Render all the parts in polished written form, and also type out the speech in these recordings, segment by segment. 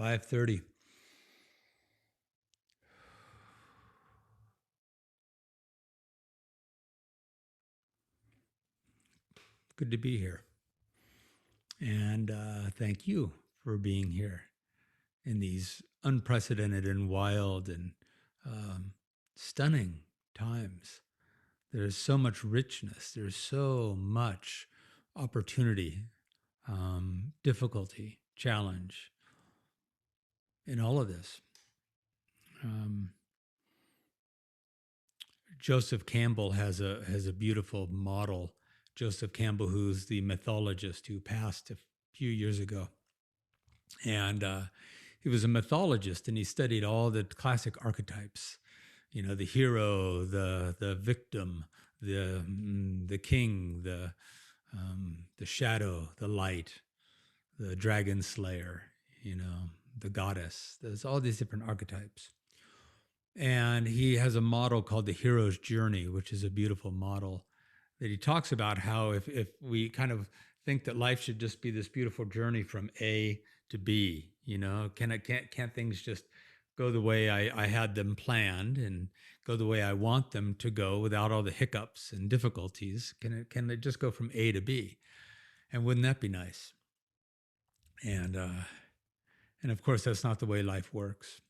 5:30. Good to be here. And thank you for being here in these unprecedented and wild and stunning times. There's so much richness. There's so much opportunity, difficulty, challenge in all of this. Joseph Campbell has a beautiful model. Joseph Campbell, who's the mythologist who passed a few years ago, and he was a mythologist, and he studied all the classic archetypes. You know, the hero, the victim, the king, the shadow, the light, the dragon slayer. You know, the goddess. There's all these different archetypes. And he has a model called the hero's journey, which is a beautiful model that he talks about how if we kind of think that life should just be this beautiful journey from A to B, you know, can't things just go the way I had them planned and go the way I want them to go without all the hiccups and difficulties? Can it just go from A to B? And wouldn't that be nice? And of course, that's not the way life works.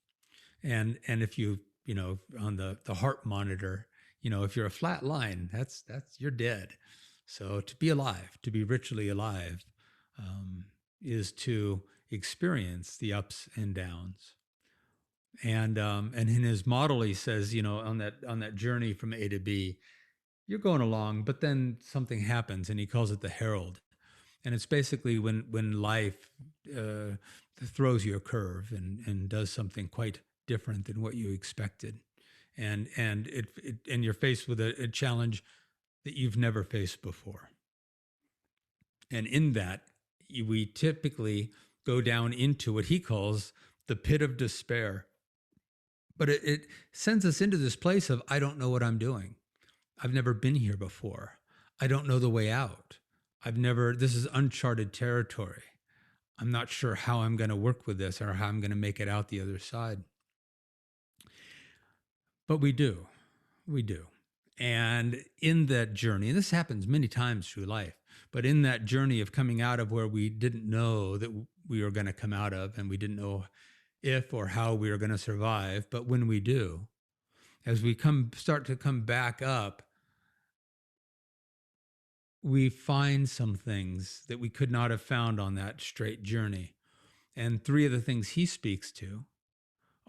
And if you know, on the heart monitor, you know, if you're a flat line, that's you're dead. So to be alive, to be richly alive, is to experience the ups and downs. And in his model, he says, you know, on that journey from A to B, you're going along, but then something happens, and he calls it the herald. And it's basically when life throws you a curve and does something quite different than what you expected, and you're faced with a challenge that you've never faced before. And in that, we typically go down into what he calls the pit of despair. But it sends us into this place of, I don't know what I'm doing. I've never been here before. I don't know the way out. This is uncharted territory. I'm not sure how I'm going to work with this or how I'm going to make it out the other side. But we do. And in that journey, and this happens many times through life, but in that journey of coming out of where we didn't know that we were going to come out of, and we didn't know if or how we were going to survive, but when we do, as we start to come back up, we find some things that we could not have found on that straight journey. And three of the things he speaks to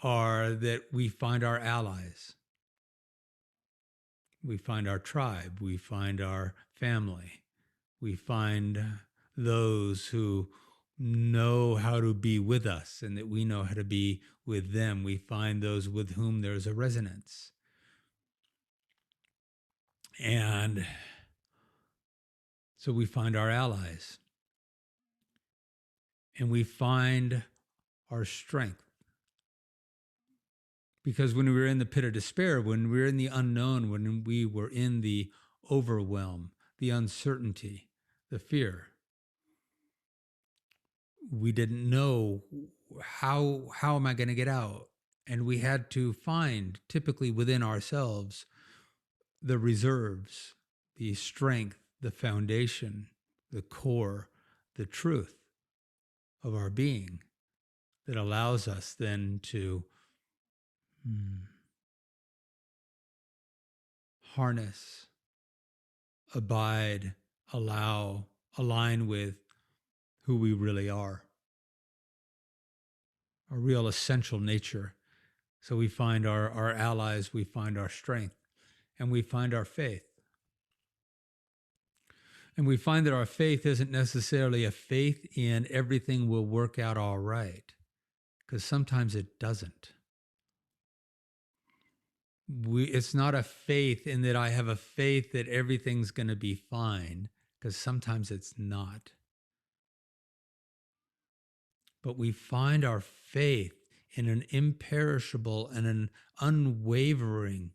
are that we find our allies, we find our tribe, we find our family, we find those who know how to be with us and that we know how to be with them. We find those with whom there's a resonance. And so we find our allies, and we find our strength. Because when we were in the pit of despair, when we were in the unknown, when we were in the overwhelm, the uncertainty, the fear, we didn't know how am I going to get out? And we had to find, typically within ourselves, the reserves, the strength, the foundation, the core, the truth of our being that allows us then to harness, abide, allow, align with who we really are, our real essential nature. So we find our allies, we find our strength, and we find our faith. And we find that our faith isn't necessarily a faith in everything will work out all right, because sometimes it doesn't. It's not a faith in that I have a faith that everything's going to be fine, because sometimes it's not. But we find our faith in an imperishable and an unwavering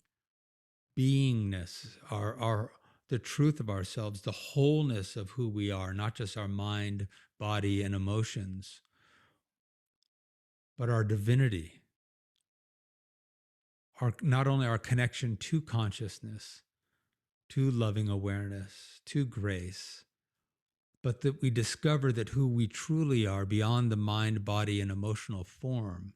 beingness, the truth of ourselves, the wholeness of who we are, not just our mind, body, and emotions. but our divinity, not only our connection to consciousness, to loving awareness, to grace, but that we discover that who we truly are beyond the mind, body, and emotional form,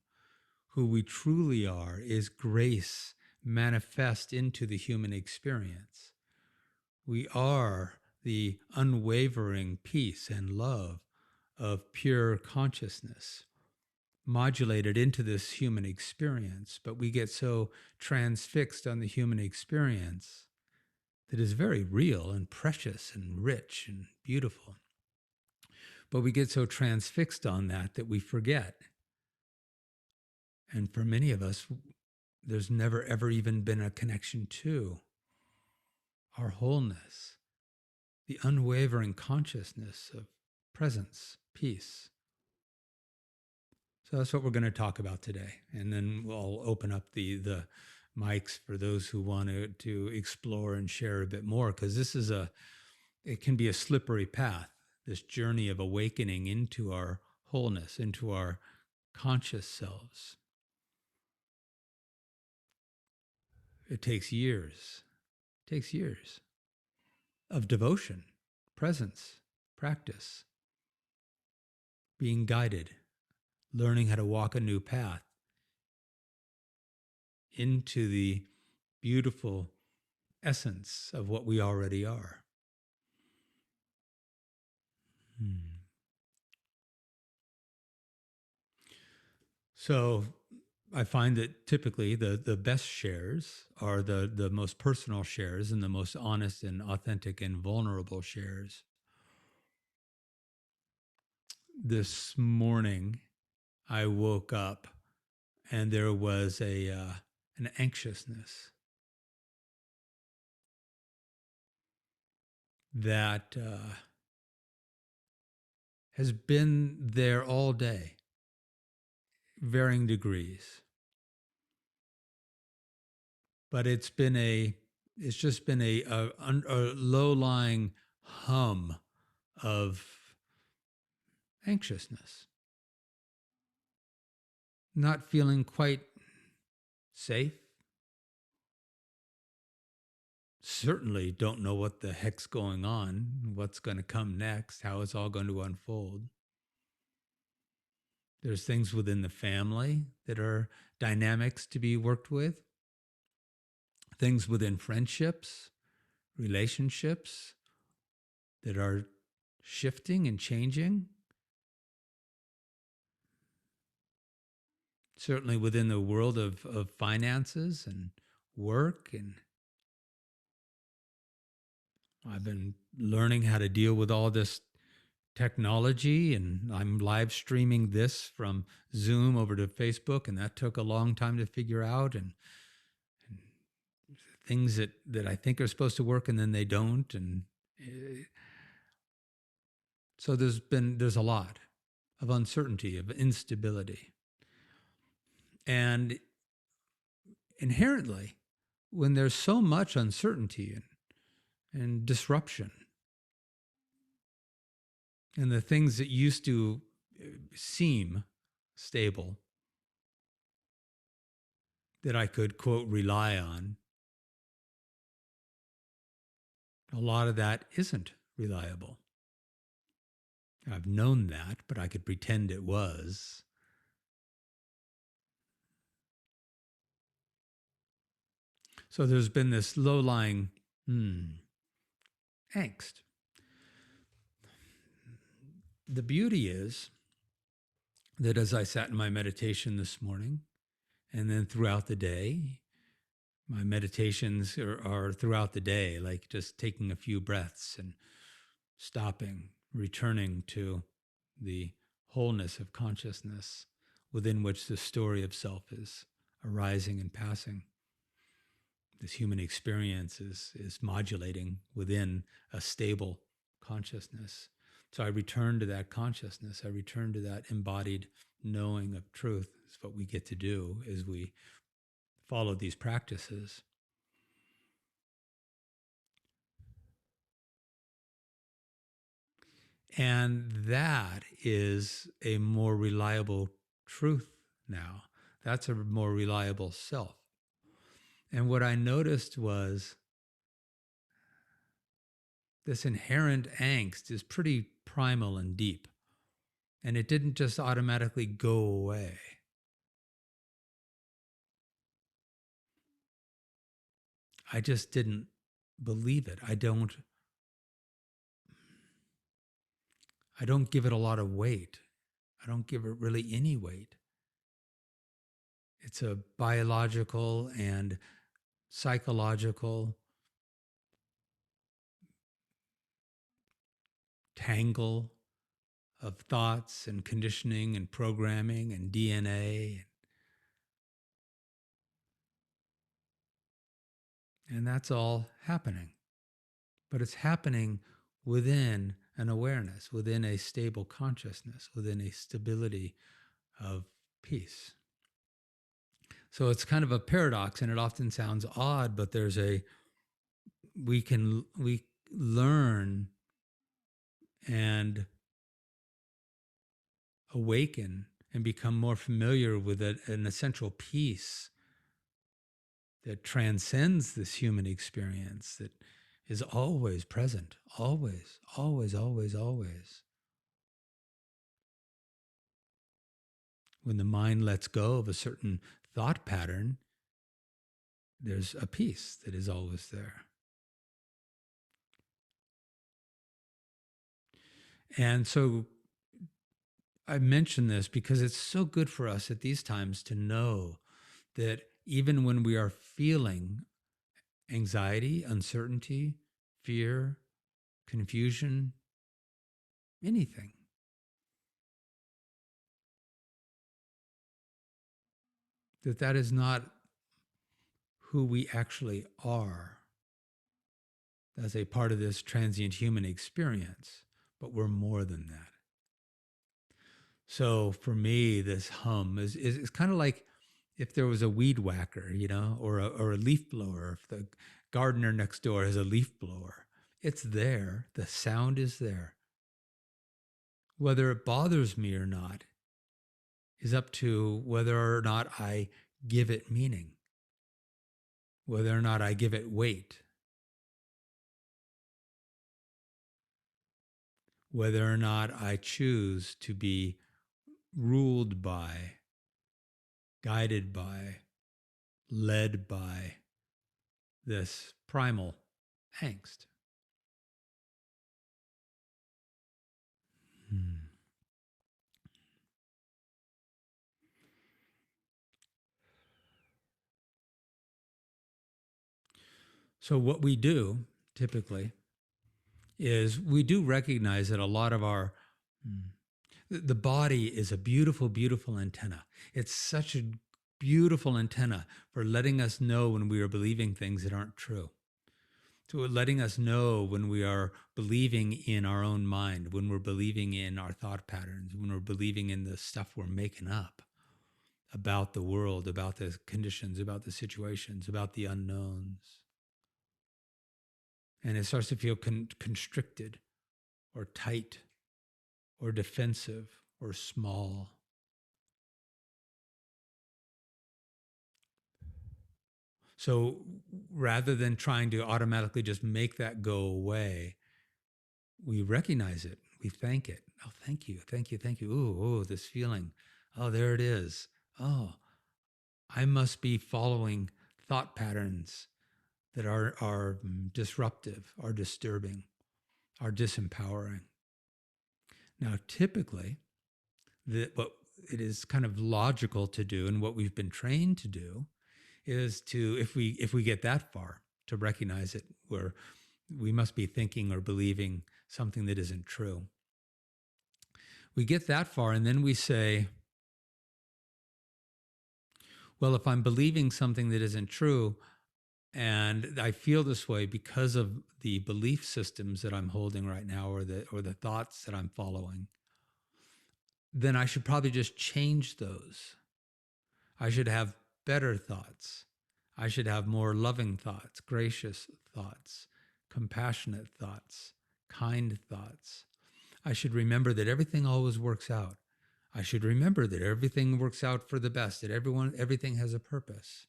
who we truly are is grace manifest into the human experience. We are the unwavering peace and love of pure consciousness modulated into this human experience, but we get so transfixed on the human experience that is very real and precious and rich and beautiful. But we get so transfixed on that we forget. And for many of us, there's never ever even been a connection to our wholeness, the unwavering consciousness of presence, peace. So that's what we're going to talk about today. And then we'll open up the mics for those who want to explore and share a bit more, because it can be a slippery path, this journey of awakening into our wholeness, into our conscious selves. It takes years. It takes years of devotion, presence, practice, being guided, learning how to walk a new path into the beautiful essence of what we already are. So I find that typically the best shares are the most personal shares and the most honest and authentic and vulnerable shares. This morning, I woke up and there was an anxiousness that has been there all day, varying degrees. But it's just been a low-lying hum of anxiousness, not feeling quite safe. Certainly don't know what the heck's going on, what's going to come next, how it's all going to unfold. There's things within the family that are dynamics to be worked with, things within friendships, relationships that are shifting and changing. Certainly within the world of finances and work. And I've been learning how to deal with all this technology, and I'm live streaming this from Zoom over to Facebook, and that took a long time to figure out, and things that I think are supposed to work and then they don't. And so there's a lot of uncertainty, of instability. And inherently, when there's so much uncertainty and disruption, and the things that used to seem stable, that I could, quote, rely on, a lot of that isn't reliable. I've known that, but I could pretend it was. So there's been this low-lying angst. The beauty is that as I sat in my meditation this morning, and then throughout the day, my meditations are throughout the day, like just taking a few breaths and stopping, returning to the wholeness of consciousness within which the story of self is arising and passing. This human experience is modulating within a stable consciousness. So I return to that consciousness. I return to that embodied knowing of truth. It's what we get to do as we follow these practices. And that is a more reliable truth now. That's a more reliable self. And what I noticed was this inherent angst is pretty primal and deep. And it didn't just automatically go away. I just didn't believe it. I don't give it a lot of weight. I don't give it really any weight. It's a biological and psychological tangle of thoughts and conditioning and programming and DNA. And that's all happening. But it's happening within an awareness, within a stable consciousness, within a stability of peace. So it's kind of a paradox, and it often sounds odd, but we learn and awaken and become more familiar with an essential peace that transcends this human experience, that is always present, always, always, always, always. When the mind lets go of a certain thought pattern, there's a peace that is always there. And so I mention this because it's so good for us at these times to know that even when we are feeling anxiety, uncertainty, fear, confusion, anything, that is not who we actually are as a part of this transient human experience, but we're more than that. So for me, this hum is kind of like if there was a weed whacker, or a leaf blower. If the gardener next door has a leaf blower, it's there. The sound is there. Whether it bothers me or not is up to whether or not I give it meaning, whether or not I give it weight, whether or not I choose to be ruled by, guided by, led by this primal angst. So what we do typically is we do recognize that a lot of the body is a beautiful, beautiful antenna. It's such a beautiful antenna for letting us know when we are believing things that aren't true. So letting us know when we are believing in our own mind, when we're believing in our thought patterns, when we're believing in the stuff we're making up about the world, about the conditions, about the situations, about the unknowns. And it starts to feel constricted or tight or defensive or small. So rather than trying to automatically just make that go away, we recognize it. We thank it. Oh, thank you, thank you, thank you. Ooh, this feeling. Oh, there it is. Oh, I must be following thought patterns that are disruptive, are disturbing, are disempowering. Now, typically, what it is kind of logical to do, and what we've been trained to do, is to, if we get that far, to recognize it, where we must be thinking or believing something that isn't true. We get that far, and then we say, well, if I'm believing something that isn't true, and I feel this way because of the belief systems that I'm holding right now, or the thoughts that I'm following, then I should probably just change those. I should have better thoughts. I should have more loving thoughts, gracious thoughts, compassionate thoughts, kind thoughts. I should remember that everything always works out. I should remember that everything works out for the best, that everything has a purpose.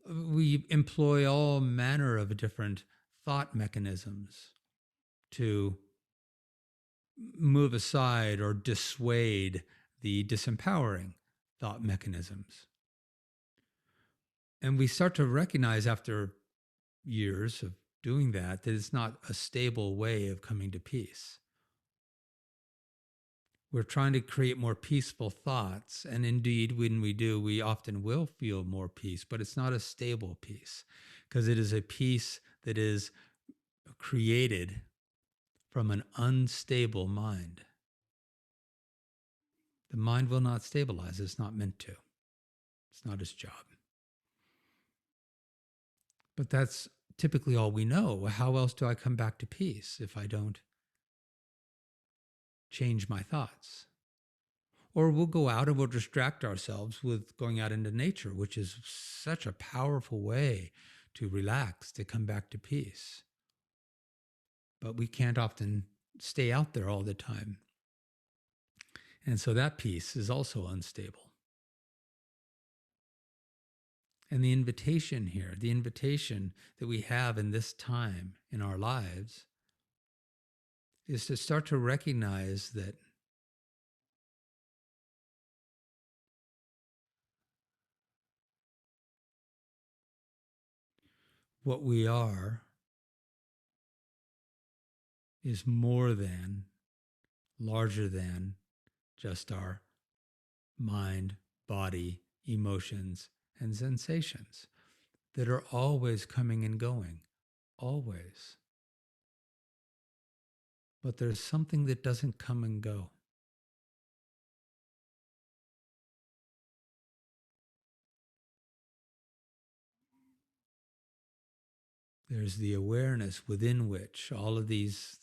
We employ all manner of different thought mechanisms to move aside or dissuade the disempowering thought mechanisms. And we start to recognize after years of doing that it's not a stable way of coming to peace. We're trying to create more peaceful thoughts. And indeed, when we do, we often will feel more peace, but it's not a stable peace because it is a peace that is created from an unstable mind. The mind will not stabilize. It's not meant to. It's not its job. But that's typically all we know. How else do I come back to peace if I don't change my thoughts? Or we'll go out and we'll distract ourselves with going out into nature, which is such a powerful way to relax, to come back to peace. But we can't often stay out there all the time. And so that peace is also unstable. And the invitation here, the invitation that we have in this time in our lives is to start to recognize that what we are is more than, larger than just our mind, body, emotions, and sensations that are always coming and going, always. But there's something that doesn't come and go. There's the awareness within which all of these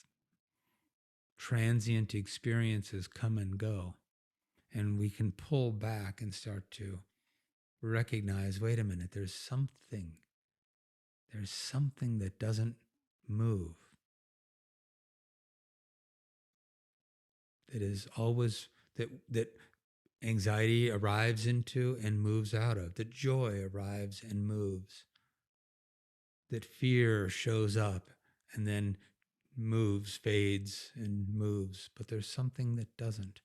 transient experiences come and go. And we can pull back and start to recognize, wait a minute, there's something that doesn't move. That is always, that anxiety arrives into and moves out of, that joy arrives and moves, that fear shows up and then moves, fades and moves, but there's something that doesn't.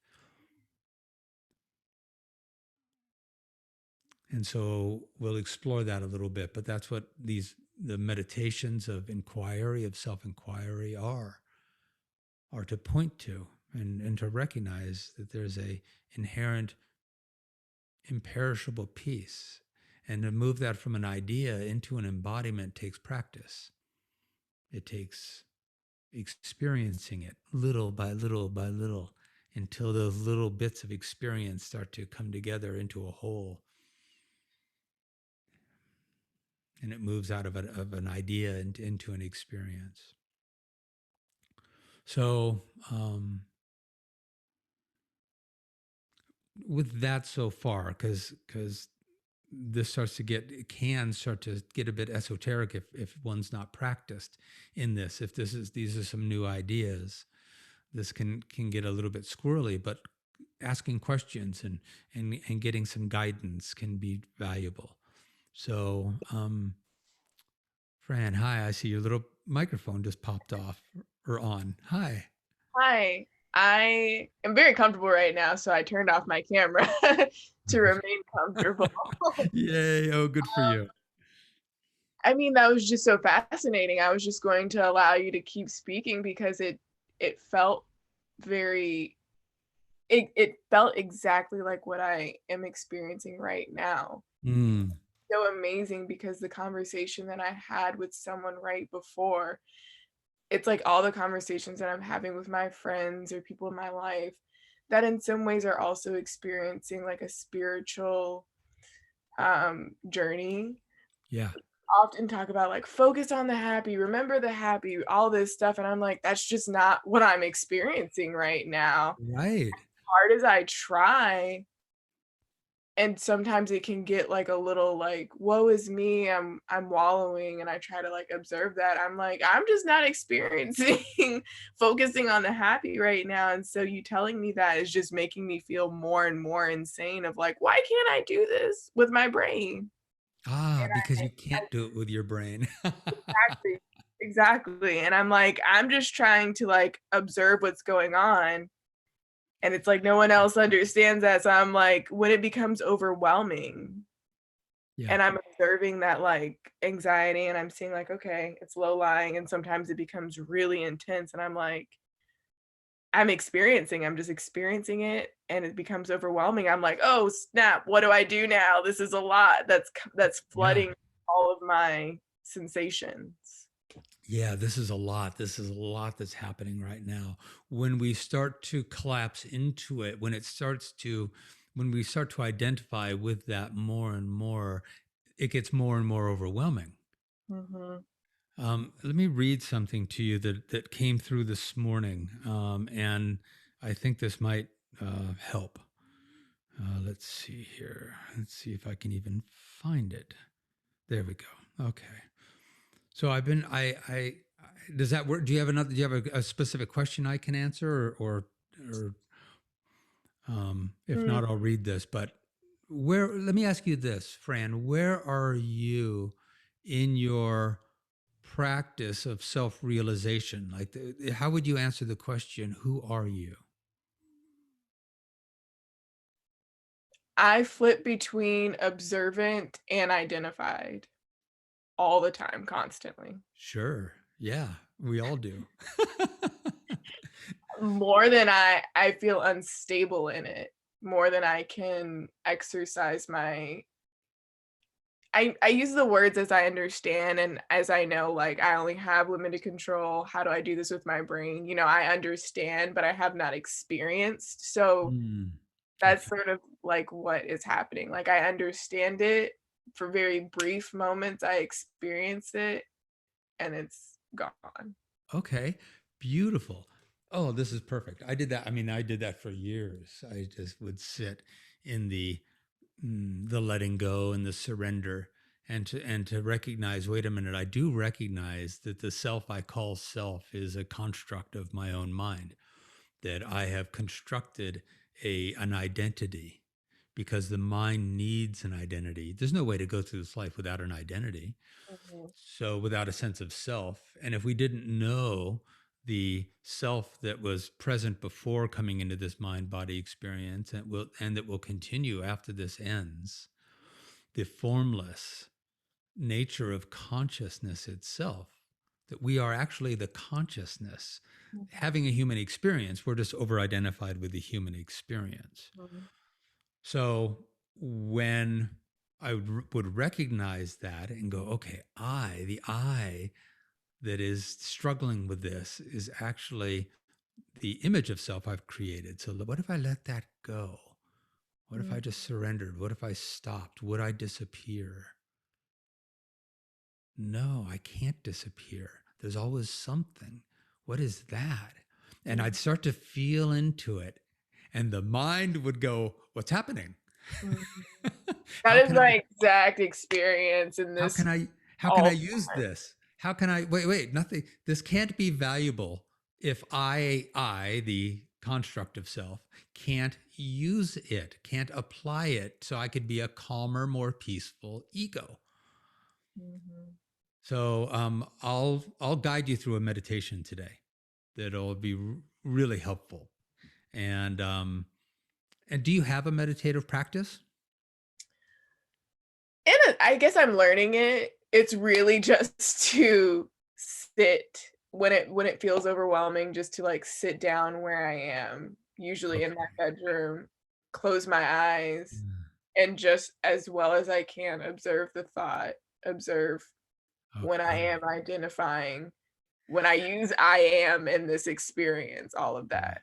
And so we'll explore that a little bit, but that's what the meditations of inquiry, of self-inquiry are to point to and to recognize that there's a inherent imperishable peace. And to move that from an idea into an embodiment takes practice. It takes experiencing it little by little by little until those little bits of experience start to come together into a whole. And it moves out of an idea into an experience. So with that so far, because this can start to get a bit esoteric if one's not practiced in this. If these are some new ideas, this can get a little bit squirrely, but asking questions and getting some guidance can be valuable. So, Fran, hi, I see your little microphone just popped off or on. Hi. Hi, I am very comfortable right now, so I turned off my camera to remain comfortable. Yay. Oh, good for you. I mean, that was just so fascinating. I was just going to allow you to keep speaking because it felt very it felt exactly like what I am experiencing right now. Mm. So amazing because the conversation that I had with someone right before, it's like all the conversations that I'm having with my friends or people in my life that in some ways are also experiencing like a spiritual journey Yeah. often talk about like focus on the happy, remember the happy, all this stuff, and I'm like that's just not what I'm experiencing right now. Right. Hard as I try, and sometimes it can get like a little like, woe is me, I'm wallowing, and I try to like observe that. I'm like, I'm just not experiencing focusing on the happy right now. And so you telling me that is just making me feel more and more insane of like, why can't I do this with my brain? Ah, because you can't do it with your brain. Exactly. Exactly. And I'm like, I'm just trying to like observe what's going on. And it's like no one else understands that. So I'm like, when it becomes overwhelming Yeah. and I'm observing that like anxiety and I'm seeing like, okay, it's low lying. And sometimes it becomes really intense. And I'm like, I'm just experiencing it and it becomes overwhelming. I'm like, oh snap, what do I do now? This is a lot that's Yeah. flooding all of my sensations. Yeah, this is a lot. This is a lot that's happening right now. When we start to collapse into it, when we start to identify with that more and more, it gets more and more overwhelming. Mhm. Let me read something to you that came through this morning, and I think this might help. Let's see here. Let's see if I can even find it. There we go. Okay. So does that work? Do you have a specific question I can answer or if Mm, not, I'll read this, but let me ask you this, Fran, where are you in your practice of self-realization? Like how would you answer the question, who are you? I flip between observant and identified all the time, constantly. Sure. Yeah, we all do. More than I feel unstable in it, more than I can exercise my I use the words as I understand and as I know, like, I only have limited control. How do I do this with my brain? You know, I understand, but I have not experienced. So Hmm. that's Okay. sort of like what is happening. Like, I understand it for very brief moments. I experience it and it's gone. Okay, beautiful. Oh, this is perfect. I did that. I mean, I did that for years. I just would sit in the letting go and the surrender, and to recognize. Wait a minute. I do recognize that the self I call self is a construct of my own mind. That I have constructed an identity because the mind needs an identity. There's no way to go through this life without an identity. Mhm, So without a sense of self, and if we didn't know the self that was present before coming into this mind body experience and that will continue after this ends, the formless nature of consciousness itself, that we are actually the consciousness mhm, having a human experience, we're just over identified with the human experience. mhm, So when would recognize that and go, okay, the I that is struggling with this is actually the image of self I've created. So what if I let that go? What if I mhm, just surrendered? What if I stopped? Would I disappear? No, I can't disappear. There's always something. What is that? And mhm, I'd start to feel into it. And the mind would go, what's happening? mhm. That how is can my I exact experience in how this can I how can I all use this? How can I wait, nothing. This can't be valuable if I, the construct of self, can't use it, can't apply it so I could be a calmer, more peaceful ego. Mhm. So I'll guide you through a meditation today that'll be really helpful. And and do you have a meditative practice? And I guess I'm learning it. It's really just to sit when it feels overwhelming, just to, like, sit down where I am, usually in my Okay. bedroom, close my eyes, Mm. and just as well as I can observe the thought, observe when I Okay. am identifying, when I use "I am" in this experience, all of Yeah. that.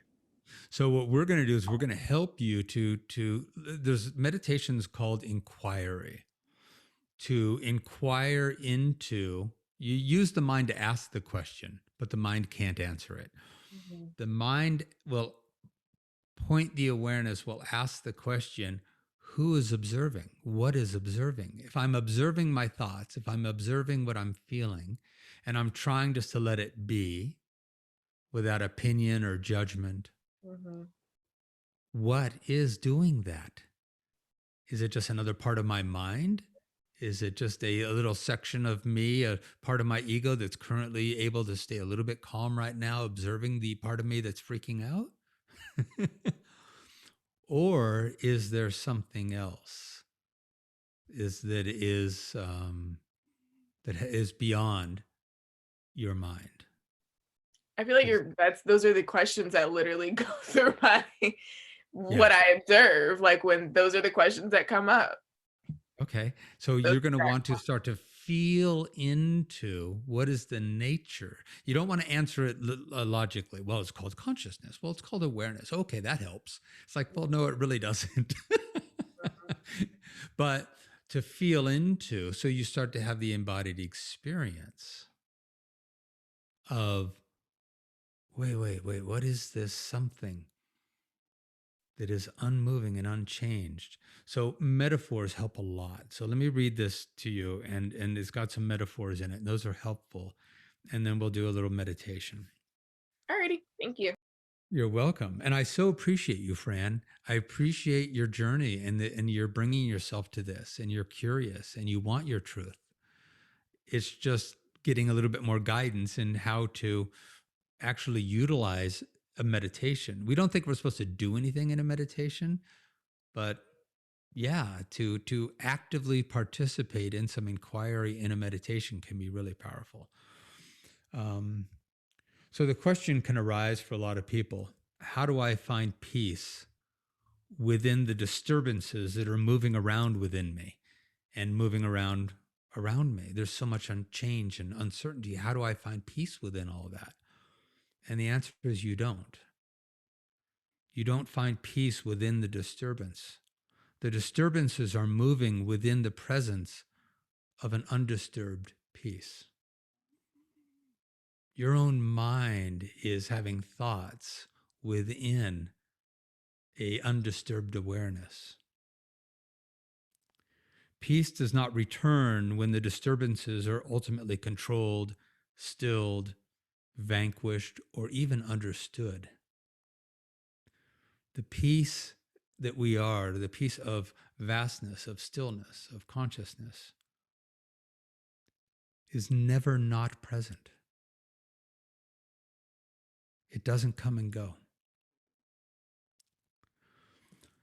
So what we're going to do is we're going to help you to there's meditations called inquiry, to inquire into. You use the mind to ask the question, but the mind can't answer it. Mhm, The mind will point the awareness, will ask the question, Who is observing? What is observing? If I'm observing my thoughts, if I'm observing what I'm feeling, and I'm trying just to let it be without opinion or judgment, Mhm. what is doing that? Is it just another part of my mind? Is it just a little section of me, a part of my ego that's currently able to stay a little bit calm right now, observing the part of me that's freaking out? Or is there something else? Is beyond your mind? I feel like 'Cause- those are the questions that literally go through my yeah. what I observe, like, when those are the questions that come up. Okay. So Those you're going to want exact to start to feel into what is the nature. You don't want to answer it logically. Well, it's called consciousness. Well, it's called awareness. Okay, that helps. It's like, well, no, it really doesn't. But to feel into, so you start to have the embodied experience of, wait, what is this something that is unmoving and unchanged? So metaphors help a lot. So let me read this to you, and it's got some metaphors in it, and those are helpful. And then we'll do a little meditation. Alrighty, thank you. You're welcome. And I so appreciate you, Fran. I appreciate your journey and you're bringing yourself to this and you're curious and you want your truth. It's just getting a little bit more guidance in how to actually utilize a meditation. We don't think we're supposed to do anything in a meditation, but yeah, to actively participate in some inquiry in a meditation can be really powerful. Um, so the question can arise for a lot of people: how do I find peace within the disturbances that are moving around within me and moving around me? There's so much change and uncertainty. How do I find peace within all of that? And the answer is you don't. You don't find peace within the disturbance. The disturbances are moving within the presence of an undisturbed peace. Your own mind is having thoughts within a undisturbed awareness. Peace does not return when the disturbances are ultimately controlled, stilled, vanquished, or even understood. The peace that we are, the peace of vastness, of stillness, of consciousness, is never not present. It doesn't come and go.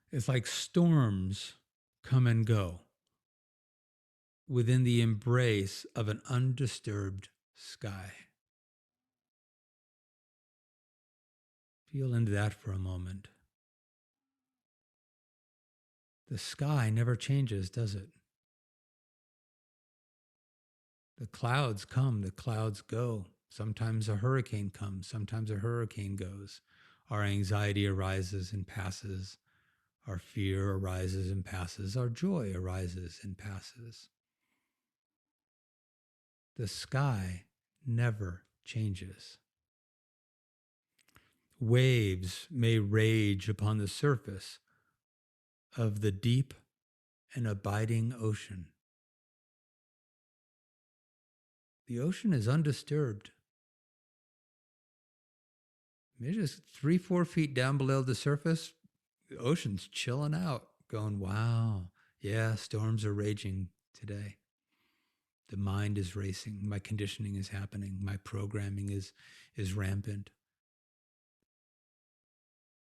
It's like storms come and go within the embrace of an undisturbed sky. Feel into that for a moment. The sky never changes, does it? The clouds come, the clouds go. Sometimes a hurricane comes, sometimes a hurricane goes. Our anxiety arises and passes. Our fear arises and passes. Our joy arises and passes. The sky never changes. Waves may rage upon the surface of the deep and abiding ocean. The ocean is undisturbed. Maybe just 3-4 feet down below the surface, the ocean's chilling out, going, wow, yeah, storms are raging today. The mind is racing. My conditioning is happening. My programming is rampant.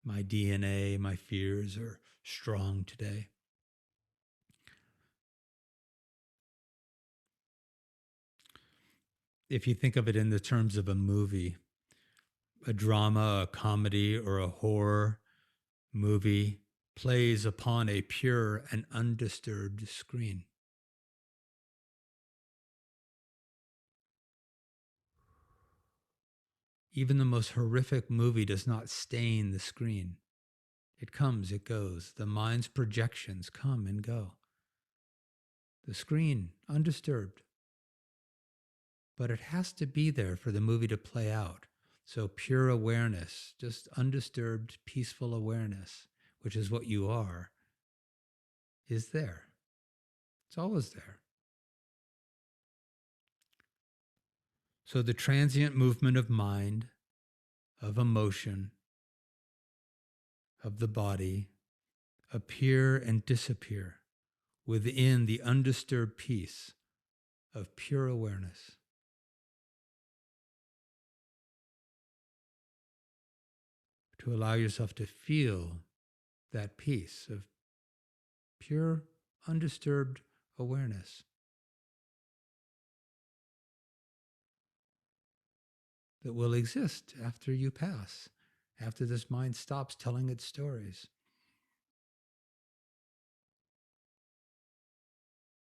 My DNA, my fears are strong today. If you think of it in the terms of a movie, a drama, a comedy, or a horror movie plays upon a pure and undisturbed screen. Even the most horrific movie does not stain the screen. It comes, it goes. The mind's projections come and go. The screen, undisturbed. But it has to be there for the movie to play out. So pure awareness, just undisturbed, peaceful awareness, which is what you are, is there. It's always there. So the transient movement of mind, of emotion, of the body appear and disappear within the undisturbed peace of pure awareness. To allow yourself to feel that peace of pure, undisturbed awareness that will exist after you pass, after this mind stops telling its stories.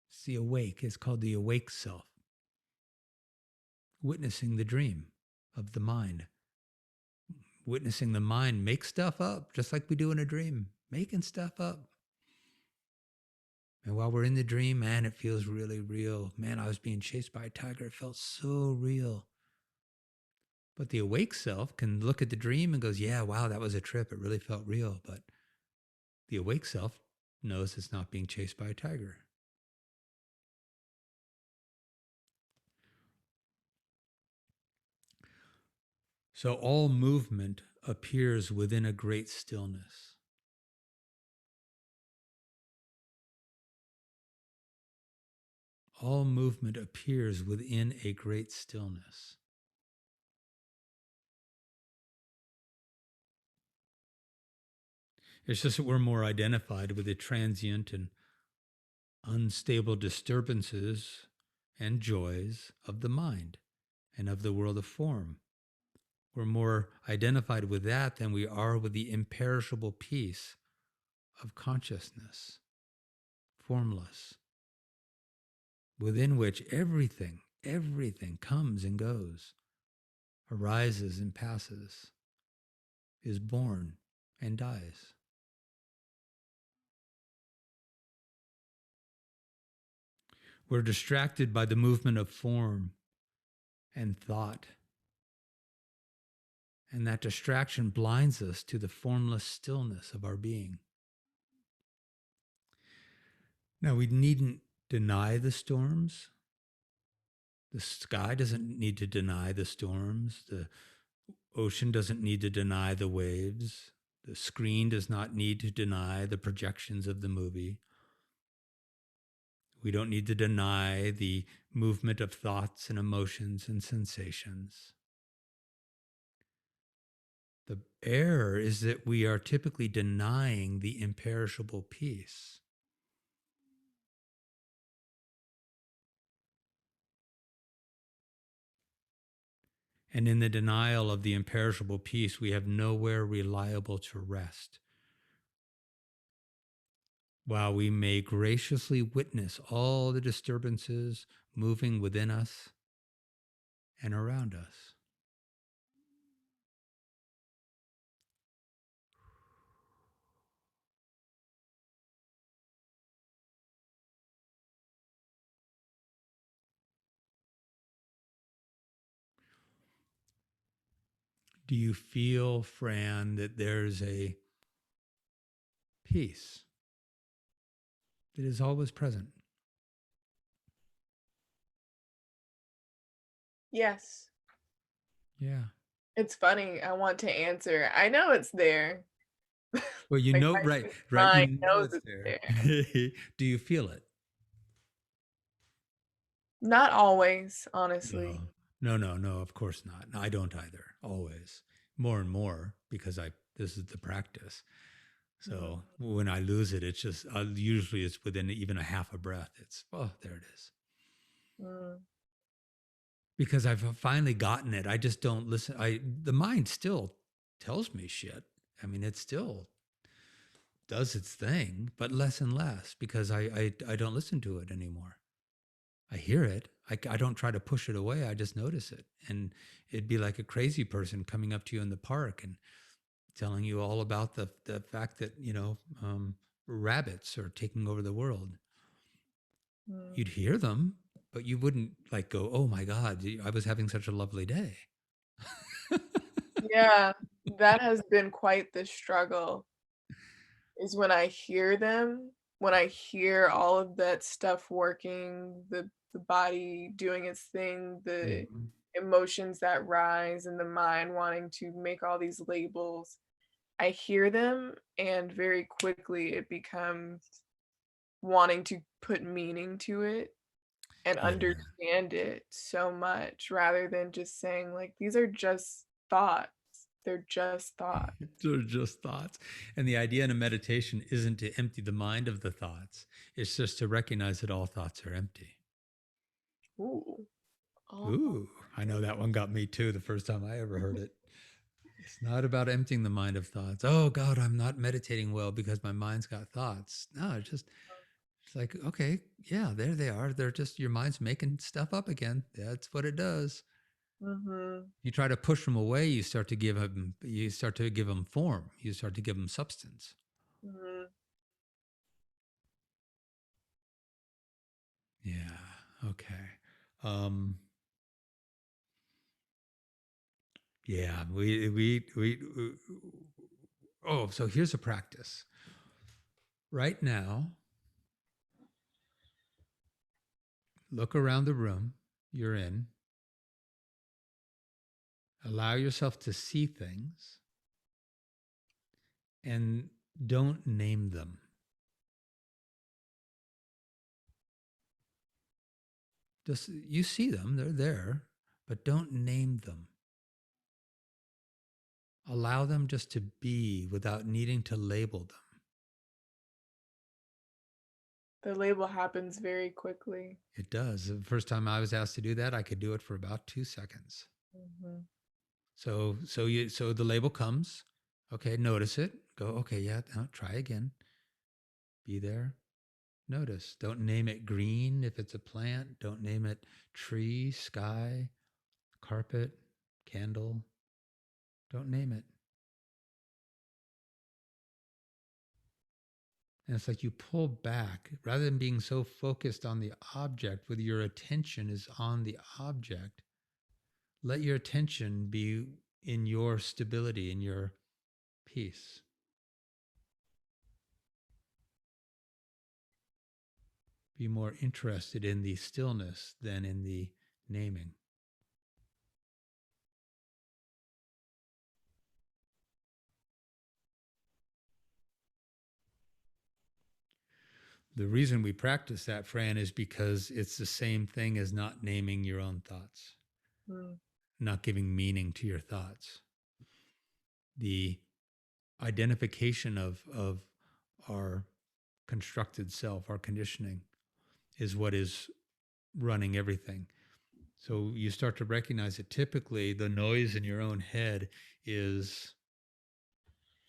It's the awake, it's called the awake self, witnessing the dream of the mind. Witnessing the mind make stuff up, just like we do in a dream, making stuff up. And while we're in the dream, man, it feels really real. Man, I was being chased by a tiger. It felt so real. But the awake self can look at the dream and goes, yeah, wow, that was a trip. It really felt real. But the awake self knows it's not being chased by a tiger. So all movement appears within a great stillness. All movement appears within a great stillness. It's just that we're more identified with the transient and unstable disturbances and joys of the mind and of the world of form. We're more identified with that than we are with the imperishable peace of consciousness, formless, within which everything comes and goes, arises and passes, is born and dies. We're distracted by the movement of form and thought. And that distraction blinds us to the formless stillness of our being. Now, we needn't deny the storms. The sky doesn't need to deny the storms. The ocean doesn't need to deny the waves. The screen does not need to deny the projections of the movie. We don't need to deny the movement of thoughts and emotions and sensations. The error is that we are typically denying the imperishable peace. And in the denial of the imperishable peace, we have nowhere reliable to rest. While we may graciously witness all the disturbances moving within us and around us. Do you feel, Fran, that there's a peace that is always present? Yes. Yeah. It's funny. I want to answer. I know it's there. Well, you Like know, my right. You mind know knows it's it's there. there. Do you feel it? Not always, No, honestly. no, of course not. I don't either. Always. More and more because this is the practice. Mm, So when I lose it, it's just, usually it's within even a half a breath. It's, oh, there it is. mm, Because I've finally gotten it. I just don't listen. The mind still tells me shit. I mean, it still does its thing, but less and less because I don't listen to it anymore. I hear it. I don't try to push it away. I just notice it. And it'd be like a crazy person coming up to you in the park and telling you all about the fact that, rabbits are taking over the world. mm. You'd hear them, but you wouldn't like go, oh my God, I was having such a lovely day. Yeah, that has been quite the struggle, is when I hear them. when I hear all of that stuff working, the body doing its thing, the Mhm. emotions that rise, and the mind wanting to make all these labels, I hear them, and very quickly it becomes wanting to put meaning to it and Yeah. understand it so much rather than just saying, like, "These are just thoughts. They're just thoughts." They're just thoughts. And the idea in a meditation isn't to empty the mind of the thoughts, it's just to recognize that all thoughts are empty. Ooh. All thoughts. Ooh, I know that one got me too the first time I ever heard it. It's not about emptying the mind of thoughts. Oh God, I'm not meditating well because my mind's got thoughts. No, it's like, okay, yeah, there they are. They're just your mind's making stuff up again. That's what it does. Mhm. You try to push them away, you start to give them form. You start to give them substance. Mhm. Yeah. Okay. Um, yeah. Oh, so here's a practice. Right now, look around the room you're in. Allow yourself to see things and don't name them. Just you see them, they're there, but don't name them. Allow them just to be without needing to label them. The label happens very quickly. It does. The first time I was asked to do that, I could do it for about 2 seconds. Mhm. So the label comes. Okay, notice it. Go, okay, yeah, now try again. Be there. Notice. Don't name it green if it's a plant. Don't name it tree, sky, carpet, candle. Don't name it. And it's like you pull back rather than being so focused on the object, whether your attention is on the object, let your attention be in your stability, in your peace. Be more interested in the stillness than in the naming. The reason we practice that, Fran, is because it's the same thing as not naming your own thoughts, Mm. not giving meaning to your thoughts. The identification of our constructed self, our conditioning, is what is running everything. So you start to recognize that typically the noise in your own head is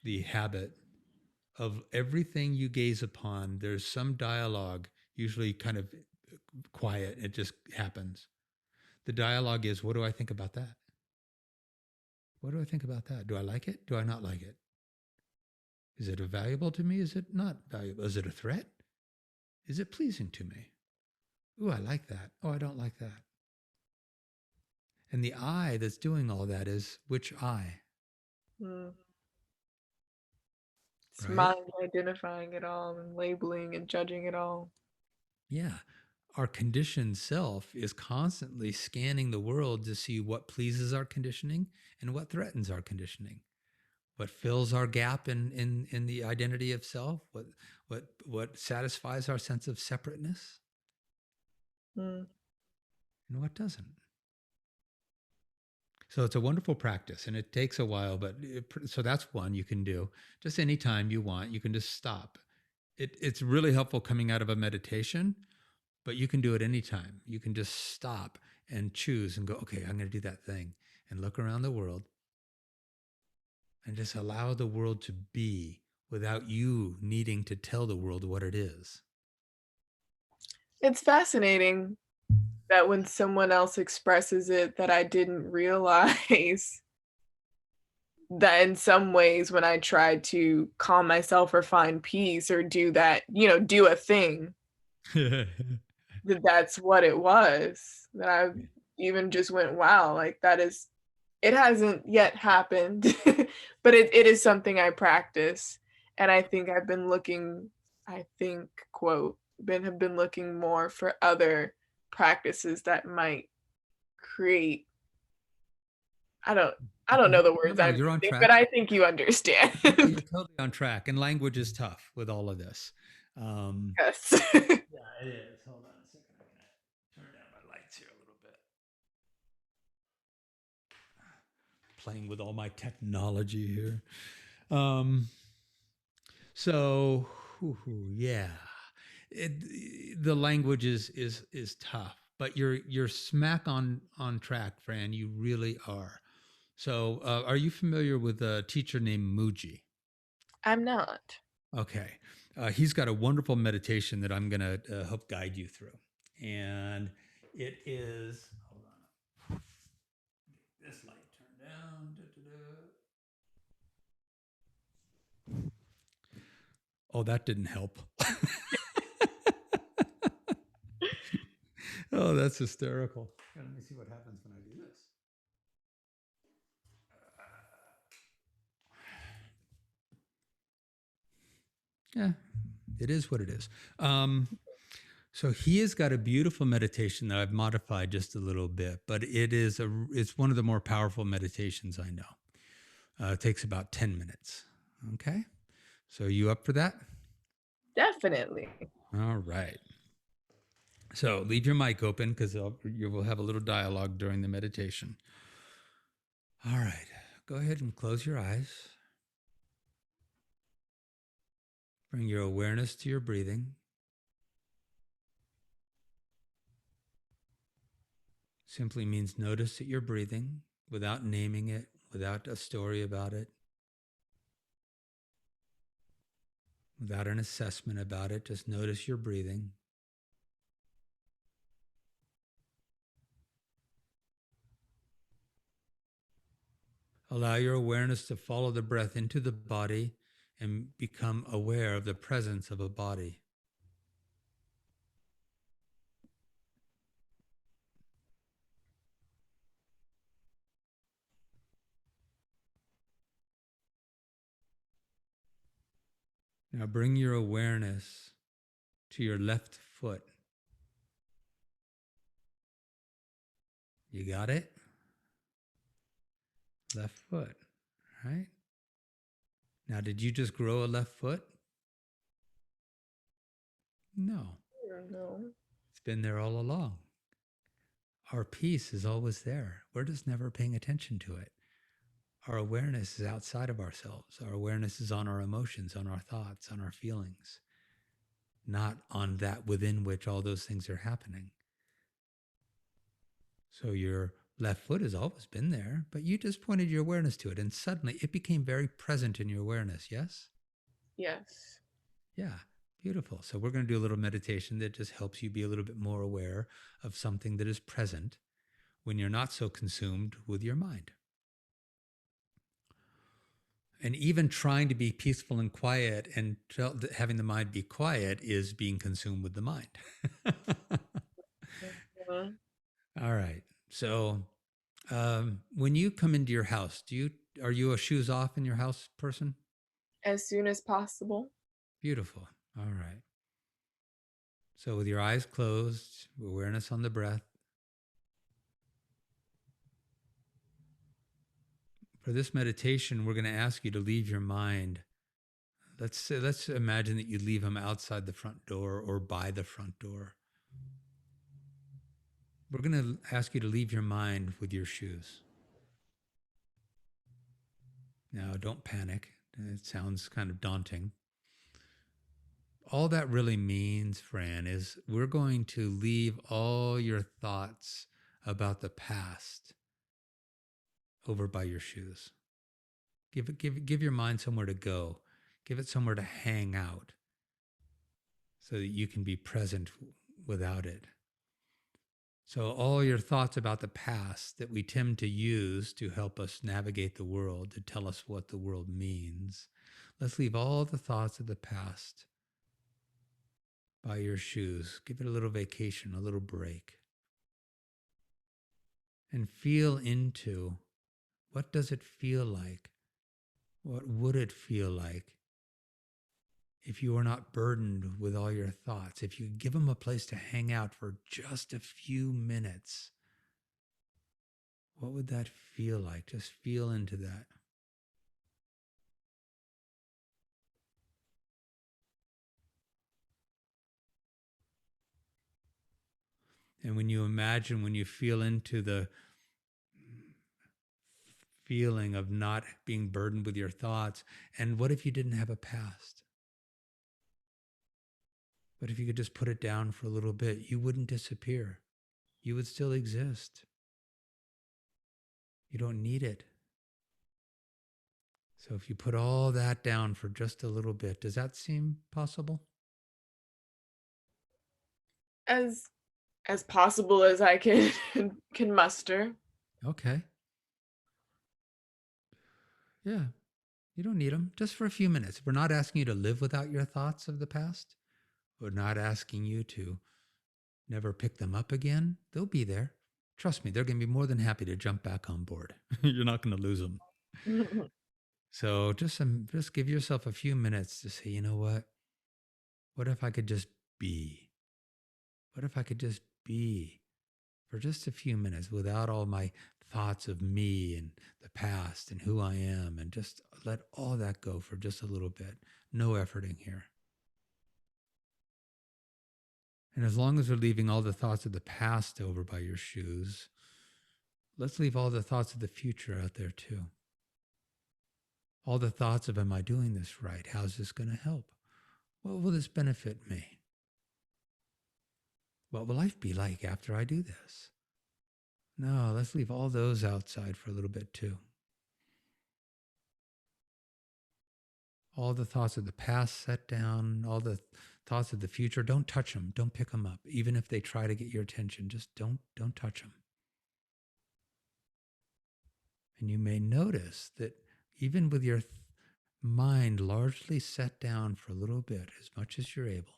the habit of everything you gaze upon. There's some dialogue, usually kind of quiet, it just happens. The dialogue is, what do I think about that? What do I think about that? Do I like it? Do I not like it? Is it valuable to me? Is it not valuable? Is it a threat? Is it pleasing to me? Ooh, I like that. Oh, I don't like that. And the I that's doing all that is which I, Mm. It's right? mind identifying it all and labeling and judging it all. Yeah. Our conditioned self is constantly scanning the world to see what pleases our conditioning and what threatens our conditioning. What fills our gap in the identity of self, what satisfies our sense of separateness, Mm. and what doesn't. So it's a wonderful practice and it takes a while, but so that's one you can do just anytime you want. You can just stop. It's really helpful coming out of a meditation, but you can do it anytime. You can just stop and choose and go, okay, I'm going to do that thing and look around the world and just allow the world to be without you needing to tell the world what it is. It's fascinating that when someone else expresses it that I didn't realize that in some ways when I tried to calm myself or find peace or do that, do a thing, that that's what it was. That I even just went, wow, like that is it hasn't yet happened, but it is something I practice. And I think I've been looking I think, quote, have been looking more for other practices that might create I don't I don't know the No, words no, I'm you're on using, but track. I think you understand. No, you're totally on track. And language is tough with all of this. Um, Yes. yeah, it is. Hold on a second. I'm going to turn down my lights here a little bit. Playing with all my technology here. Um, so, yeah, the language is tough, but you're smack on track, Fran. You really are. So, are you familiar with a teacher named Muji? I'm not. Okay. He's got a wonderful meditation that I'm going to help guide you through. And it is, hold on, get this light turned down. Da, da, da. Oh, that didn't help. Oh, that's hysterical. Let me see what happens when I do this. Yeah, it is what it is. So he has got a beautiful meditation that I've modified just a little bit, but it's one of the more powerful meditations I know. It takes about 10 minutes. Okay. So you up for that? Definitely. All right. So leave your mic open because you will have a little dialogue during the meditation. All right. Go ahead and close your eyes. Bring your awareness to your breathing. Simply means notice that you're breathing without naming it, without a story about it, without an assessment about it. Just notice you're breathing. Allow your awareness to follow the breath into the body and become aware of the presence of a body. Now bring your awareness to your left foot. You got it? Left foot, right? Now, did you just grow a left foot? No, No. it's been there all along. Our peace is always there. We're just never paying attention to it. Our awareness is outside of ourselves. Our awareness is on our emotions, on our thoughts, on our feelings, not on that within which all those things are happening. So your left foot has always been there, but you just pointed your awareness to it and suddenly it became very present in your awareness, yes? Yes. Yeah, beautiful. So we're going to do a little meditation that just helps you be a little bit more aware of something that is present when you're not so consumed with your mind. And even trying to be peaceful and quiet and having the mind be quiet is being consumed with the mind. Mhm. All right. So when you come into your house, are you a shoes off in your house person? As soon as possible. Beautiful. All right. So with your eyes closed, awareness on the breath. For this meditation, we're going to ask you to leave your mind. Let's imagine that you leave them outside the front door or by the front door. We're going to ask you to leave your mind with your shoes. Now, don't panic. It sounds kind of daunting. All that really means, Fran, is we're going to leave all your thoughts about the past over by your shoes. Give your mind somewhere to go. Give it somewhere to hang out so that you can be present without it. So all your thoughts about the past that we tend to use to help us navigate the world, to tell us what the world means, let's leave all the thoughts of the past by your shoes. Give it a little vacation, a little break. And feel into what does it feel like? What would it feel like if you were not burdened with all your thoughts, if you give them a place to hang out for just a few minutes, what would that feel like? Just feel into that. And when you imagine, when you feel into the feeling of not being burdened with your thoughts, and what if you didn't have a past? But if you could just put it down for a little bit, you wouldn't disappear. You would still exist. You don't need it. So if you put all that down for just a little bit, does that seem possible? As possible as I can can muster. Okay. Yeah. You don't need them, just for a few minutes. We're not asking you to live without your thoughts of the past. We're not asking you to never pick them up again. They'll be there. Trust me, they're going to be more than happy to jump back on board. You're not going to lose them. So just give yourself a few minutes to say, you know what? What if I could just be? What if I could just be for just a few minutes without all my thoughts of me and the past and who I am, and just let all that go for just a little bit. No efforting here. And as long as we're leaving all the thoughts of the past over by your shoes, let's leave all the thoughts of the future out there too. All the thoughts of, am I doing this right? How's this going to help? What will this benefit me? What will life be like after I do this? No, let's leave all those outside for a little bit too. All the thoughts of the past set down, all the thoughts of the future, don't touch them, don't pick them up. Even if they try to get your attention, just don't touch them. And you may notice that even with your mind largely set down for a little bit, as much as you're able,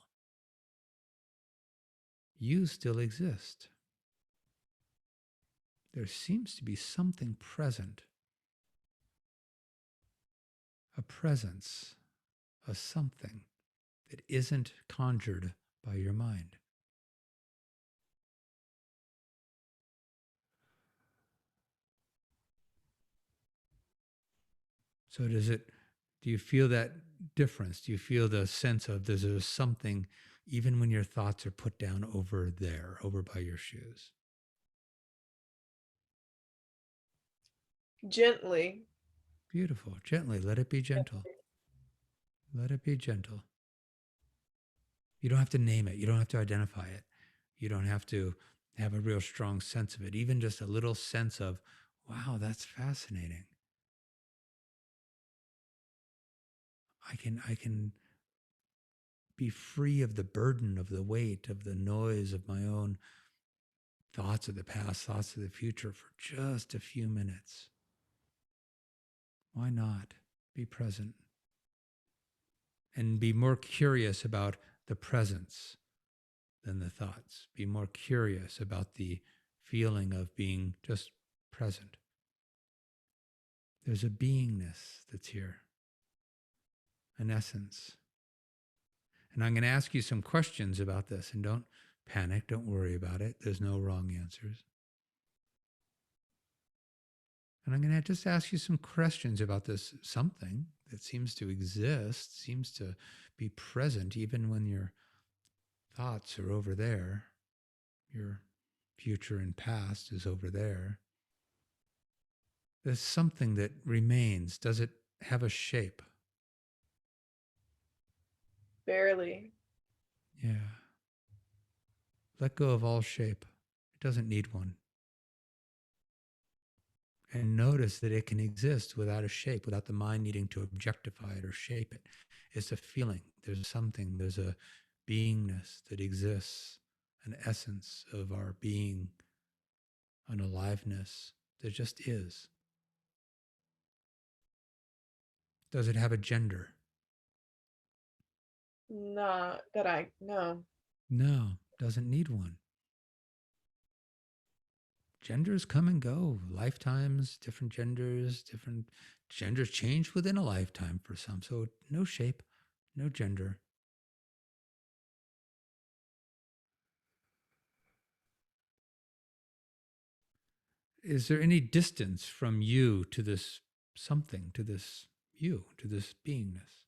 you still exist. There seems to be something present, a presence, a something that isn't conjured by your mind. So do you feel that difference? Do you feel the sense of there's something, even when your thoughts are put down over there, over by your shoes? Gently. Beautiful. Gently, let it be gentle. Let it be gentle. You don't have to name it. You don't have to identify it. You don't have to have a real strong sense of it. Even just a little sense of, wow, that's fascinating. I can be free of the burden, of the weight, of the noise of my own thoughts of the past, thoughts of the future for just a few minutes. Why not be present and be more curious about the presence than the thoughts? Be more curious about the feeling of being just present. There's a beingness that's here, an essence. And I'm going to ask you some questions about this, and don't panic, don't worry about it. There's no wrong answers. And I'm going to just ask you some questions about this something that seems to exist, seems to be present even when your thoughts are over there, your future and past is over there. There's something that remains. Does it have a shape? Barely. Yeah. Let go of all shape. It doesn't need one. And notice that it can exist without a shape, without the mind needing to objectify it or shape it. It's a feeling. There's something, there's a beingness that exists, an essence of our being, an aliveness that just is. Does it have a gender? Not that I know. No, doesn't need one. Genders come and go, lifetimes, different genders change within a lifetime for some. So no shape, no gender. Is there any distance from you to this something, to this you, to this beingness?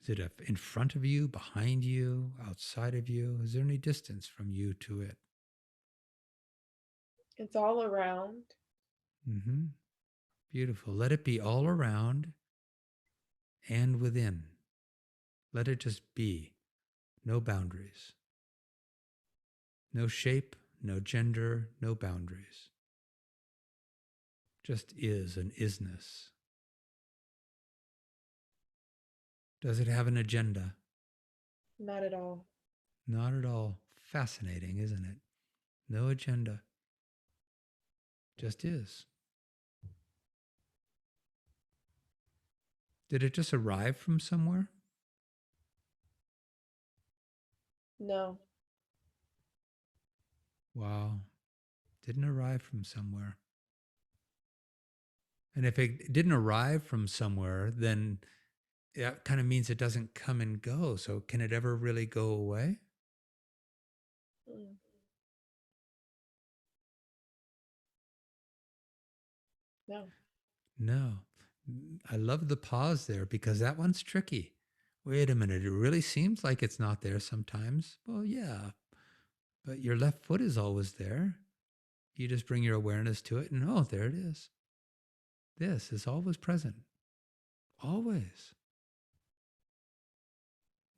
Is it in front of you, behind you, outside of you? Is there any distance from you to it? It's all around. Mm-hmm. Beautiful. Let it be all around and within. Let it just be. No boundaries. No shape, no gender, no boundaries. Just is an isness. Does it have an agenda? Not at all. Not at all. Fascinating, isn't it? No agenda. Just is. Did it just arrive from somewhere? No. Wow. Didn't arrive from somewhere. And if it didn't arrive from somewhere, then that kind of means it doesn't come and go. So can it ever really go away? Mm. No. No. I love the pause there because that one's tricky. Wait a minute. It really seems like it's not there sometimes. Well, yeah, but your left foot is always there. You just bring your awareness to it and oh, there it is. This is always present. Always.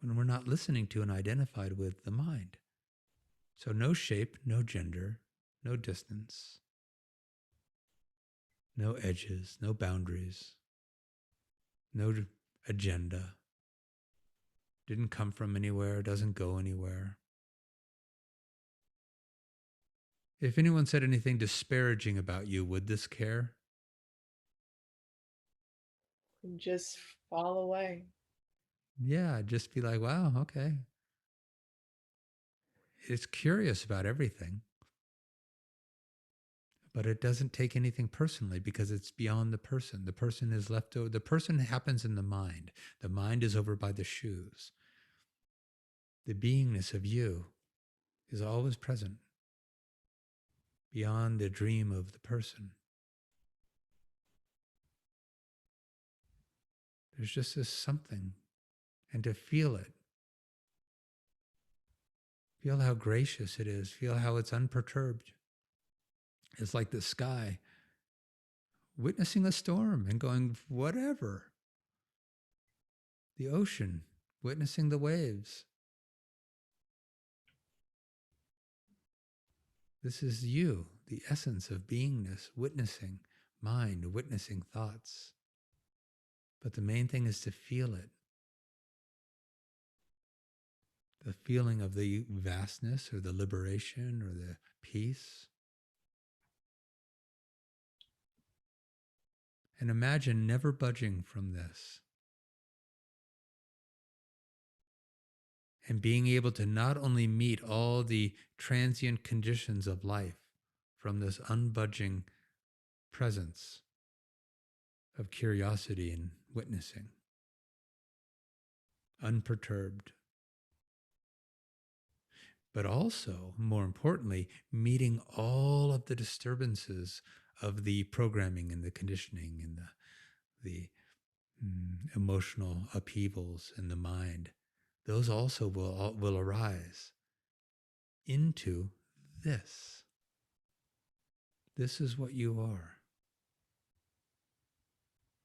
When we're not listening to and identified with the mind. So no shape, no gender, no distance, no edges, no boundaries, no agenda. Didn't come from anywhere, doesn't go anywhere. If anyone said anything disparaging about you, would this care? Just fall away. Yeah, just be like, wow, okay. It's curious about everything, but it doesn't take anything personally because it's beyond the person. The person is left over. The person happens in the mind. The mind is over by the shoes. The beingness of you is always present beyond the dream of the person. There's just this something, and to feel it, feel how gracious it is, feel how it's unperturbed. It's like the sky witnessing a storm and going, whatever. The ocean witnessing the waves. This is you, the essence of beingness, witnessing mind, witnessing thoughts. But the main thing is to feel it. The feeling of the vastness or the liberation or the peace. And imagine never budging from this. And being able to not only meet all the transient conditions of life from this unbudging presence of curiosity and witnessing, unperturbed, but also, more importantly, meeting all of the disturbances of the programming and the conditioning and the emotional upheavals in the mind. Those also will arise into this. This is what you are.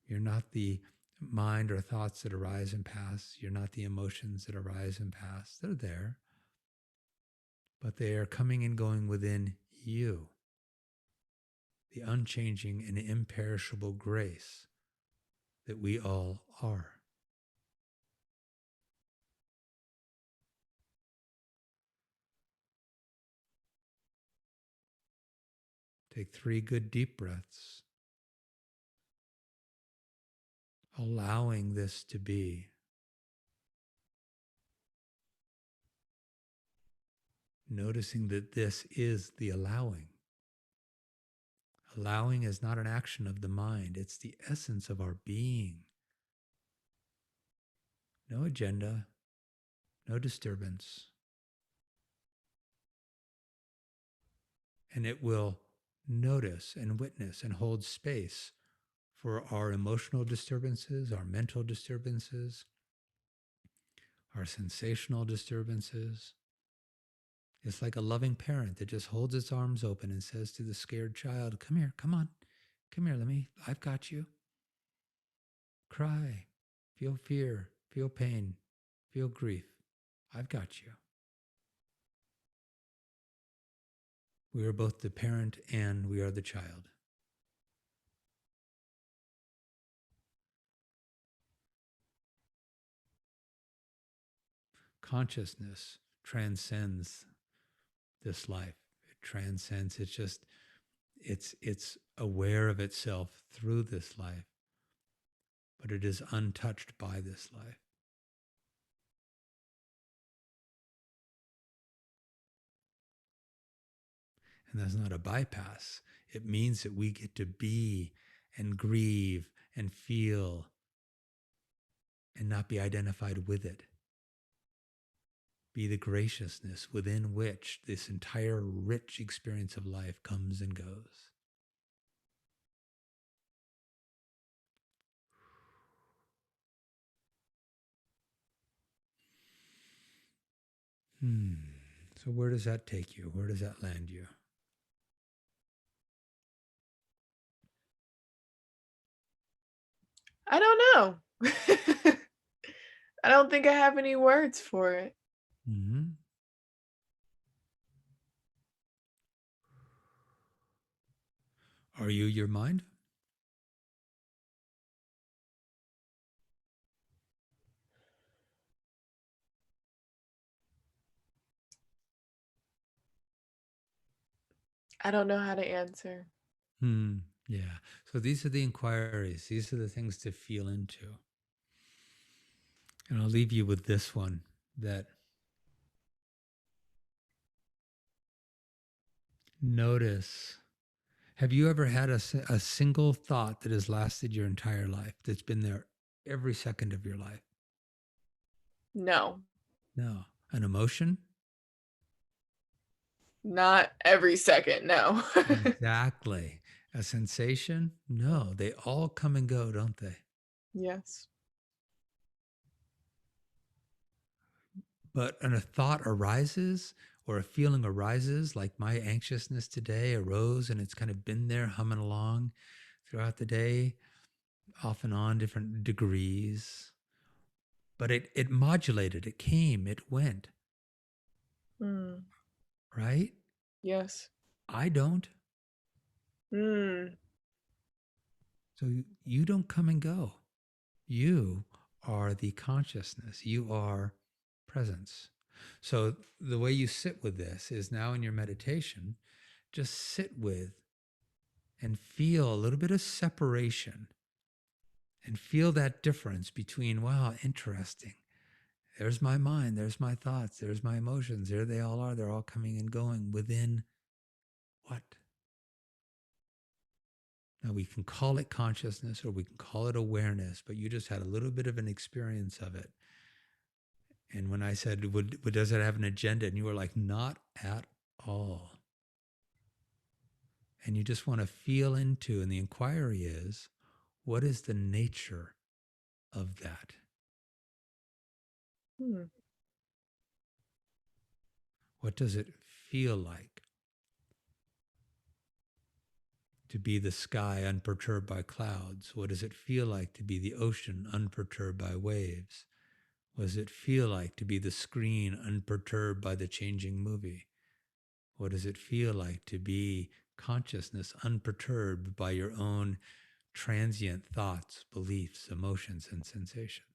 You're not the mind or thoughts that arise and pass. You're not the emotions that arise and pass. They're there. But they are coming and going within you. The unchanging and imperishable grace that we all are. Take 3 good deep breaths, allowing this to be. Noticing that this is the allowing. Allowing is not an action of the mind, it's the essence of our being. No agenda, no disturbance. And it will notice and witness and hold space for our emotional disturbances, our mental disturbances, our sensational disturbances. It's like a loving parent that just holds its arms open and says to the scared child, "Come here, come on, come here, I've got you. Cry, feel fear, feel pain, feel grief. I've got you." We are both the parent and we are the child. Consciousness transcends this life. It transcends. It's aware of itself through this life, but it is untouched by this life. And that's not a bypass. It means that we get to be and grieve and feel and not be identified with it. Be the graciousness within which this entire rich experience of life comes and goes. So where does that take you? Where does that land you? I don't know. I don't think I have any words for it. Mm-hmm. Are you your mind? I don't know how to answer. Yeah. So these are the inquiries. These are the things to feel into. And I'll leave you with this one, that notice. Have you ever had a single thought that has lasted your entire life, that's been there every second of your life? No, No. An emotion? not every second. No. Exactly. A sensation? No. They all come and go, don't they? Yes. But when a thought arises or a feeling arises, like my anxiousness today arose and it's kind of been there humming along throughout the day, off and on, different degrees. But it modulated, it came, it went, Mm. right? Yes. I don't. Mm. So you don't come and go. You are the consciousness, you are presence. So the way you sit with this is now in your meditation, just sit with and feel a little bit of separation and feel that difference between, wow, interesting. There's my mind, there's my thoughts, there's my emotions. There they all are. They're all coming and going within what? Now we can call it consciousness or we can call it awareness, but you just had a little bit of an experience of it. And when I said, does it have an agenda? And you were like, not at all. And you just want to feel into, and the inquiry is, what is the nature of that? Mm. What does it feel like to be the sky unperturbed by clouds? What does it feel like to be the ocean unperturbed by waves? What does it feel like to be the screen unperturbed by the changing movie? What does it feel like to be consciousness unperturbed by your own transient thoughts, beliefs, emotions, and sensations?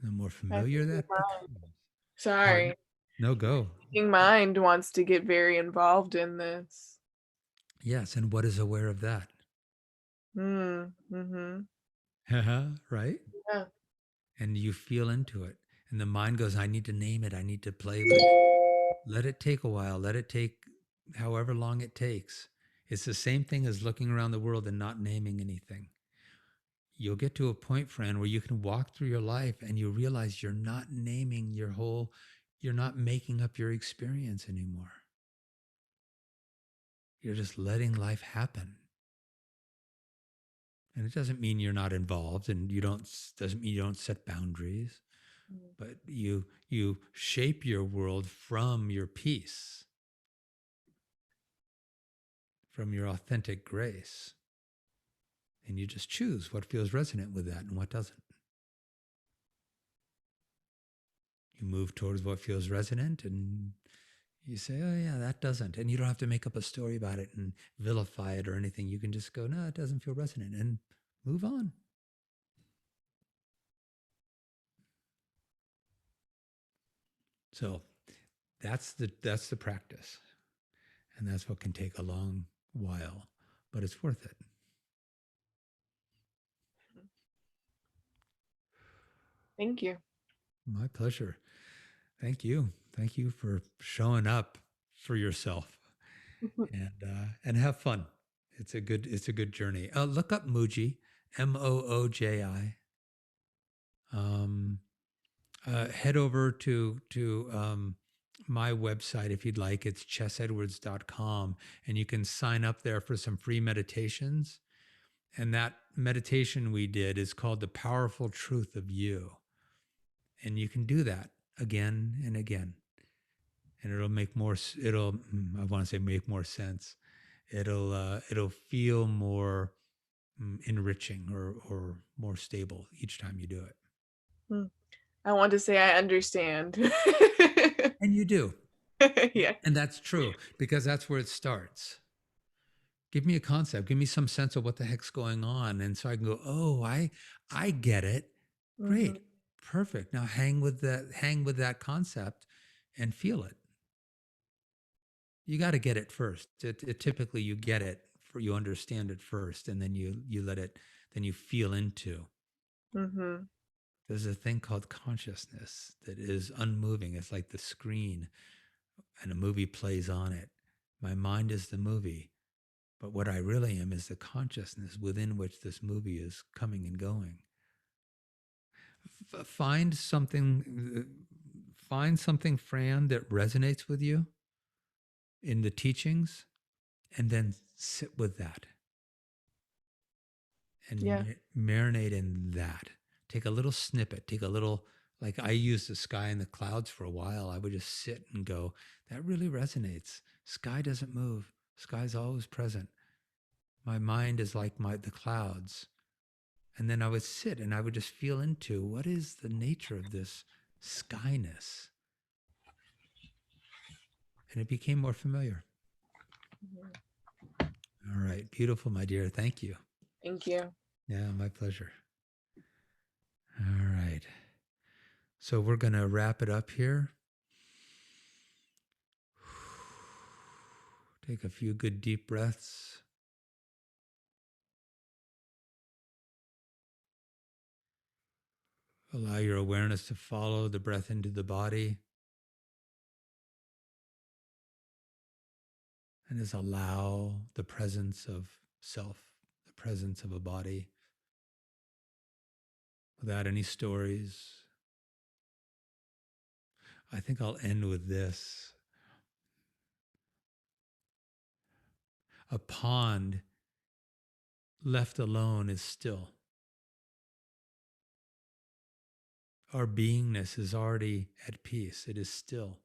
The more My familiar thinking that mind. becomes. Sorry. Pardon? No, go. Thinking mind wants to get very involved in this. Yes, and what is aware of that? Mm. Mm-hmm. Right? Yeah. And you feel into it. And the mind goes, I need to name it. I need to play with it. Let it take a while. Let it take however long it takes. It's the same thing as looking around the world and not naming anything. You'll get to a point, friend, where you can walk through your life and you realize you're not naming you're not making up your experience anymore. You're just letting life happen. And it doesn't mean you're not involved, and doesn't mean you don't set boundaries, Mm. but you shape your world from your peace, from your authentic grace. And you just choose what feels resonant with that and what doesn't. You move towards what feels resonant, and you say, oh yeah, that doesn't. And you don't have to make up a story about it and vilify it or anything. You can just go, no, it doesn't feel resonant, and move on. So that's the practice. And that's what can take a long while, but it's worth it. Thank you. My pleasure. Thank you. Thank you for showing up for yourself and have fun. It's a good journey. Look up Mooji, Mooji. Head over to my website if you'd like. It's chessedwards.com, and you can sign up there for some free meditations. And that meditation we did is called The Powerful Truth of You. And you can do that again and again. And it'll make more, I want to say make more sense. It'll feel more enriching or more stable each time you do it. Mm. I want to say I understand. And you do. Yeah. And that's true because that's where it starts. Give me a concept, give me some sense of what the heck's going on. And so I can go, oh, I get it. Mhm. Great. Perfect. Now hang with that concept and feel it. You got to get it first. It typically you get it you understand it first, and then you let it, then you feel into. Mhm. There's a thing called consciousness that is unmoving. It's like the screen and a movie plays on it. My mind is the movie, but what I really am is the consciousness within which this movie is coming and going. Find something, Fran, that resonates with you in the teachings, and then sit with that Yeah. and marinate in that. Take a little snippet, take a little, like I used the sky and the clouds for a while. I would just sit and go, that really resonates. Sky doesn't move. Sky's always present. My mind is like the clouds. And then I would sit and I would just feel into what is the nature of this skyness. And it became more familiar. Mhm. All right. Beautiful, my dear. Thank you. Thank you. Yeah, my pleasure. All right. So we're going to wrap it up here. Take a few good deep breaths. Allow your awareness to follow the breath into the body. And just allow the presence of self, the presence of a body without any stories. I think I'll end with this. A pond left alone is still. Our beingness is already at peace. It is still.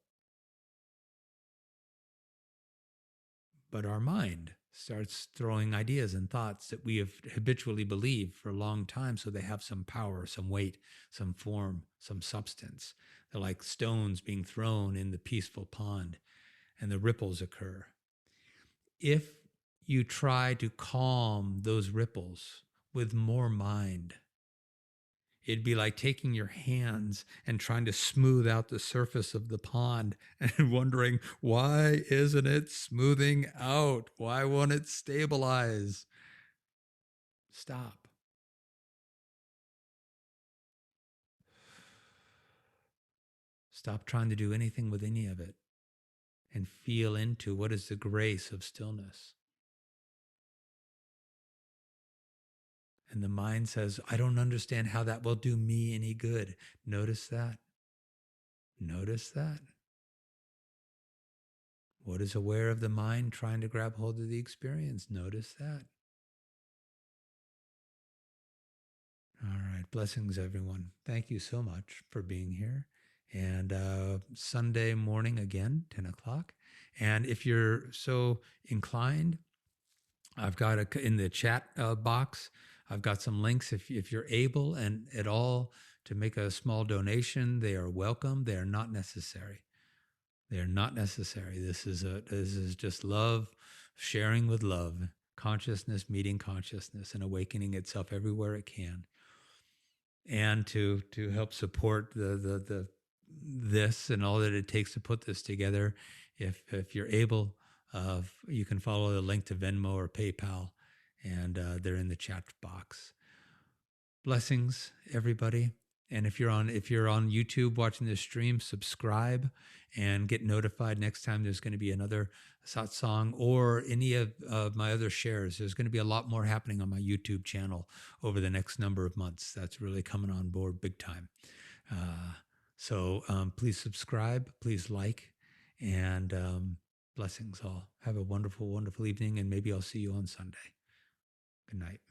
But our mind starts throwing ideas and thoughts that we have habitually believed for a long time, so they have some power, some weight, some form, some substance. They're like stones being thrown in the peaceful pond, and the ripples occur. If you try to calm those ripples with more mind, it'd be like taking your hands and trying to smooth out the surface of the pond and wondering, why isn't it smoothing out? Why won't it stabilize? Stop. Stop trying to do anything with any of it. and feel into what is the grace of stillness. And the mind says, I don't understand how that will do me any good. Notice that. Notice that. What is aware of the mind trying to grab hold of the experience? Notice that. All right. Blessings, everyone. Thank you so much for being here. And Sunday morning again, 10 o'clock. And if you're so inclined, I've got in the chat box, I've got some links. If you're able and at all to make a small donation, they are welcome. They are not necessary. They are not necessary. This is just love, sharing with love, consciousness meeting consciousness and awakening itself everywhere it can. And to help support the this and all that it takes to put this together, if you're able, you can follow the link to Venmo or PayPal, and they're in the chat box. Blessings, everybody. And if you're on YouTube watching this stream, subscribe and get notified next time there's going to be another satsang or any of my other shares. There's going to be a lot more happening on my YouTube channel over the next number of months. That's really coming on board big time. So please subscribe, please like, and blessings all. Have a wonderful, wonderful evening, and maybe I'll see you on Sunday. Good night.